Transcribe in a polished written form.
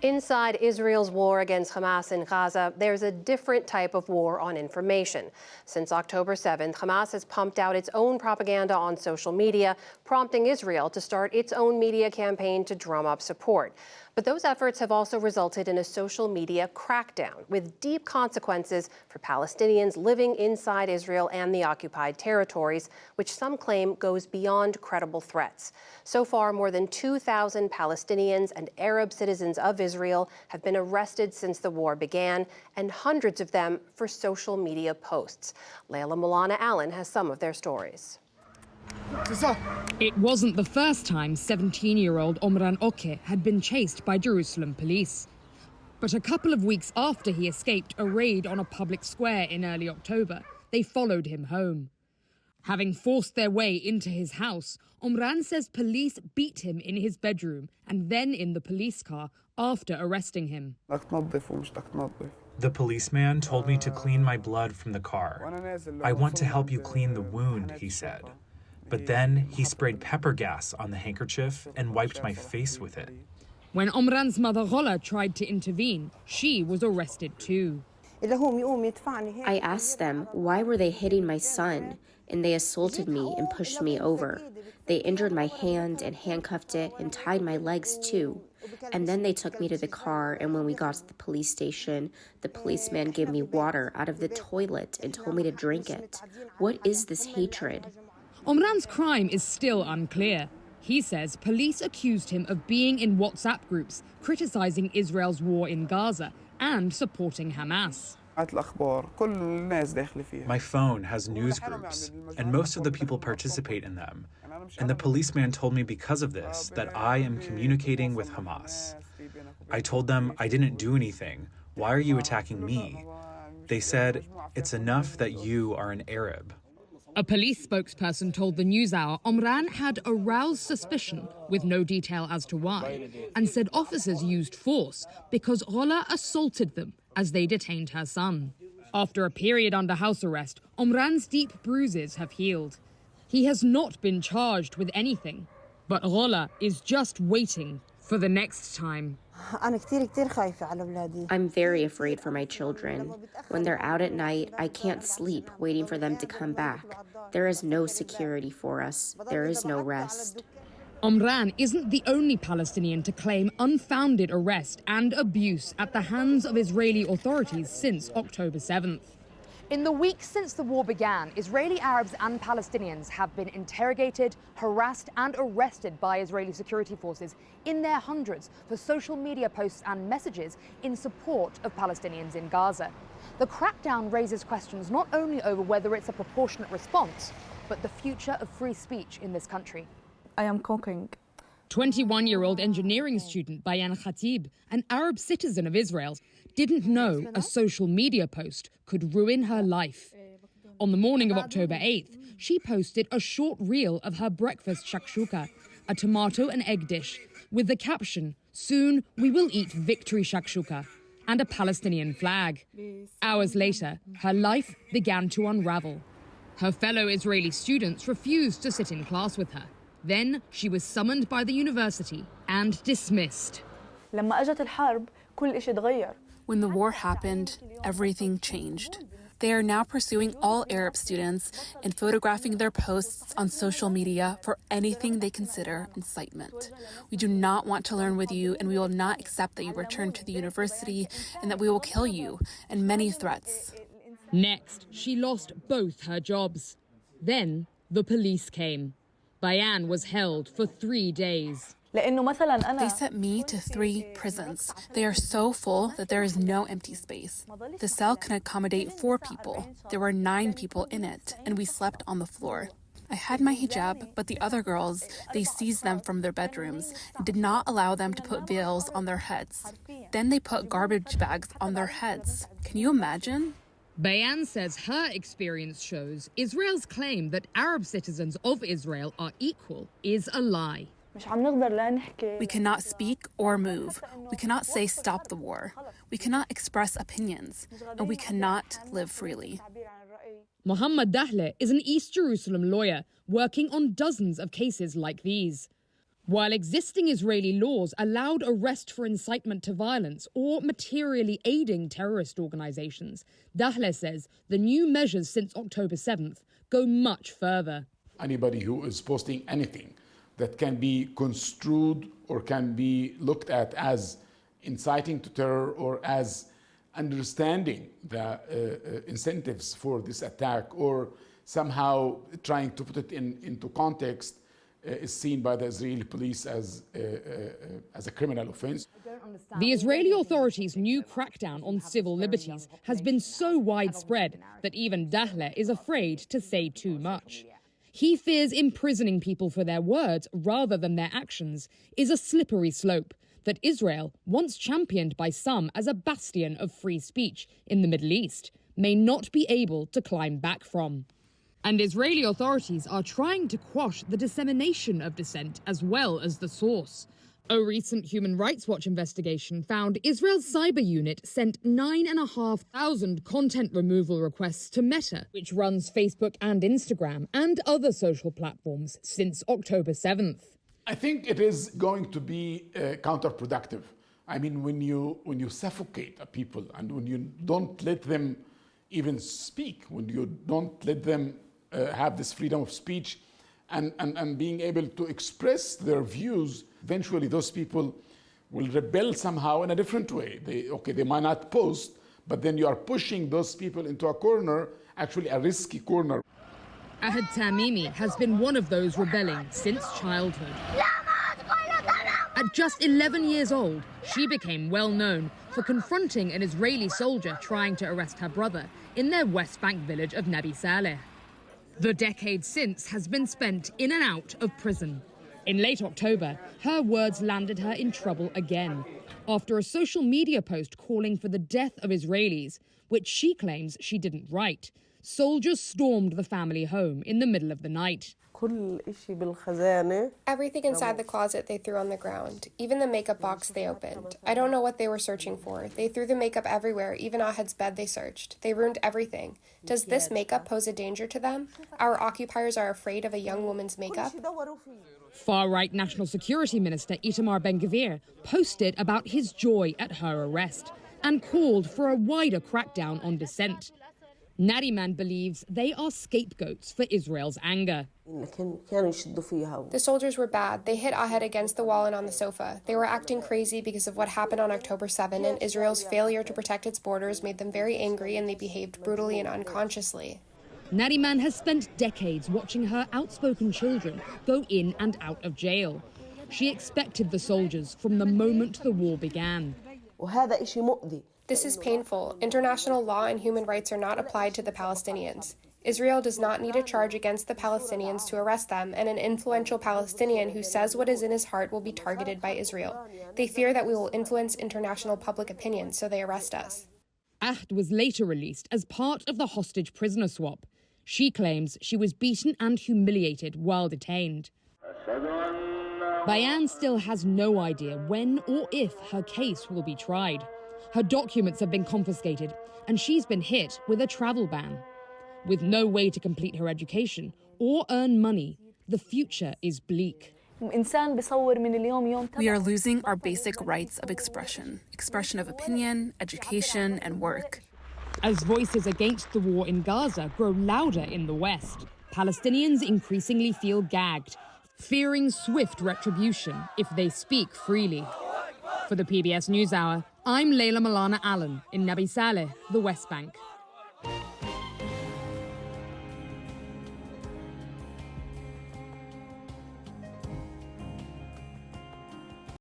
Inside Israel's war against Hamas in Gaza, there's a different type of war on information. Since October 7th, Hamas has pumped out its own propaganda on social media, prompting Israel to start its own media campaign to drum up support. But those efforts have also resulted in a social media crackdown with deep consequences for Palestinians living inside Israel and the occupied territories, which some claim goes beyond credible threats. So far, more than 2,000 Palestinians and Arab citizens of Israel have been arrested since the war began, and hundreds of them for social media posts. Layla Milana Allen has some of their stories. It wasn't the first time 17-year-old Omran Oke had been chased by Jerusalem police. But a couple of weeks after he escaped a raid on a public square in early October, they followed him home. Having forced their way into his house, Omran says police beat him in his bedroom and then in the police car after arresting him. The policeman told me to clean my blood from the car. I want to help you clean the wound, he said. But then he sprayed pepper gas on the handkerchief and wiped my face with it. When Omran's mother Rola tried to intervene, she was arrested too. I asked them, why were they hitting my son? And they assaulted me and pushed me over. They injured my hand and handcuffed it and tied my legs too. And then they took me to the car, and when we got to the police station, the policeman gave me water out of the toilet and told me to drink it. What is this hatred? Omran's crime is still unclear. He says police accused him of being in WhatsApp groups criticizing Israel's war in Gaza and supporting Hamas. My phone has news groups, and most of the people participate in them. And the policeman told me because of this that I am communicating with Hamas. I told them I didn't do anything. Why are you attacking me? They said, it's enough that you are an Arab. A police spokesperson told the NewsHour Omran had aroused suspicion, with no detail as to why, and said officers used force because Rola assaulted them as they detained her son. After a period under house arrest, Omran's deep bruises have healed. He has not been charged with anything, but Rola is just waiting for the next time. I'm very afraid for my children. When they're out at night, I can't sleep waiting for them to come back. There is no security for us. There is no rest. Omran isn't the only Palestinian to claim unfounded arrest and abuse at the hands of Israeli authorities since October 7th. In the weeks since the war began, Israeli Arabs and Palestinians have been interrogated, harassed and arrested by Israeli security forces in their hundreds for social media posts and messages in support of Palestinians in Gaza. The crackdown raises questions not only over whether it's a proportionate response, but the future of free speech in this country. I am cooking. 21-year-old engineering student Bayan Khatib, an Arab citizen of Israel, didn't know a social media post could ruin her life. On the morning of October 8th, she posted a short reel of her breakfast shakshuka, a tomato and egg dish, with the caption, "Soon we will eat victory shakshuka," and a Palestinian flag. Hours later, her life began to unravel. Her fellow Israeli students refused to sit in class with her. Then she was summoned by the university and dismissed. When the war happened, everything changed. They are now pursuing all Arab students and photographing their posts on social media for anything they consider incitement. We do not want to learn with you, and we will not accept that you return to the university and that we will kill you, and many threats. Next, she lost both her jobs. Then the police came. Bayan was held for 3 days. They sent me to 3 prisons. They are so full that there is no empty space. The cell can accommodate 4 people. There were 9 people in it, and we slept on the floor. I had my hijab, but the other girls, they seized them from their bedrooms and did not allow them to put veils on their heads. Then they put garbage bags on their heads. Can you imagine? Bayan says her experience shows Israel's claim that Arab citizens of Israel are equal is a lie. We cannot speak or move. We cannot say stop the war. We cannot express opinions. And we cannot live freely. Mohammed Dahle is an East Jerusalem lawyer working on dozens of cases like these. While existing Israeli laws allowed arrest for incitement to violence or materially aiding terrorist organizations, Dahle says the new measures since October 7th go much further. Anybody who is posting anything that can be construed or can be looked at as inciting to terror or as understanding the incentives for this attack or somehow trying to put it into context is seen by the Israeli police as a criminal offense. The Israeli authorities' new crackdown on civil liberties has been so widespread that even Dahle is afraid to say too much. He fears imprisoning people for their words rather than their actions is a slippery slope that Israel, once championed by some as a bastion of free speech in the Middle East, may not be able to climb back from. And Israeli authorities are trying to quash the dissemination of dissent as well as the source. A recent Human Rights Watch investigation found Israel's cyber unit sent 9,500 content removal requests to Meta, which runs Facebook and Instagram and other social platforms, since October 7th. I think it is going to be counterproductive. I mean, when you suffocate people and when you don't let them even speak, when you don't let them have this freedom of speech and being able to express their views, eventually those people will rebel somehow in a different way. They might not post, but then you are pushing those people into a corner, actually a risky corner. Ahad Tamimi has been one of those rebelling since childhood. At just 11 years old, she became well known for confronting an Israeli soldier trying to arrest her brother in their West Bank village of Nabi Saleh. The decade since has been spent in and out of prison. In late October, her words landed her in trouble again after a social media post calling for the death of Israelis, which she claims she didn't write. Soldiers stormed the family home in the middle of the night. Everything inside the closet they threw on the ground, even the makeup box they opened. I don't know what they were searching for. They threw the makeup everywhere, even Ahad's bed they searched. They ruined everything. Does this makeup pose a danger to them? Our occupiers are afraid of a young woman's makeup? Far-right National Security Minister Itamar Ben-Gvir posted about his joy at her arrest and called for a wider crackdown on dissent. Nariman believes they are scapegoats for Israel's anger. The soldiers were bad. They hit Ahad against the wall and on the sofa. They were acting crazy because of what happened on October 7, and Israel's failure to protect its borders made them very angry, and they behaved brutally and unconsciously. Nariman has spent decades watching her outspoken children go in and out of jail. She expected the soldiers from the moment the war began. This is painful. International law and human rights are not applied to the Palestinians. Israel does not need a charge against the Palestinians to arrest them, and an influential Palestinian who says what is in his heart will be targeted by Israel. They fear that we will influence international public opinion, so they arrest us. Ahd was later released as part of the hostage prisoner swap. She claims she was beaten and humiliated while detained. Bayan still has no idea when or if her case will be tried. Her documents have been confiscated, and she's been hit with a travel ban. With no way to complete her education or earn money, the future is bleak. We are losing our basic rights of expression of opinion, education, and work. As voices against the war in Gaza grow louder in the West, Palestinians increasingly feel gagged, fearing swift retribution if they speak freely. For the PBS NewsHour, I'm Layla Milana Allen in Nabi Saleh, the West Bank.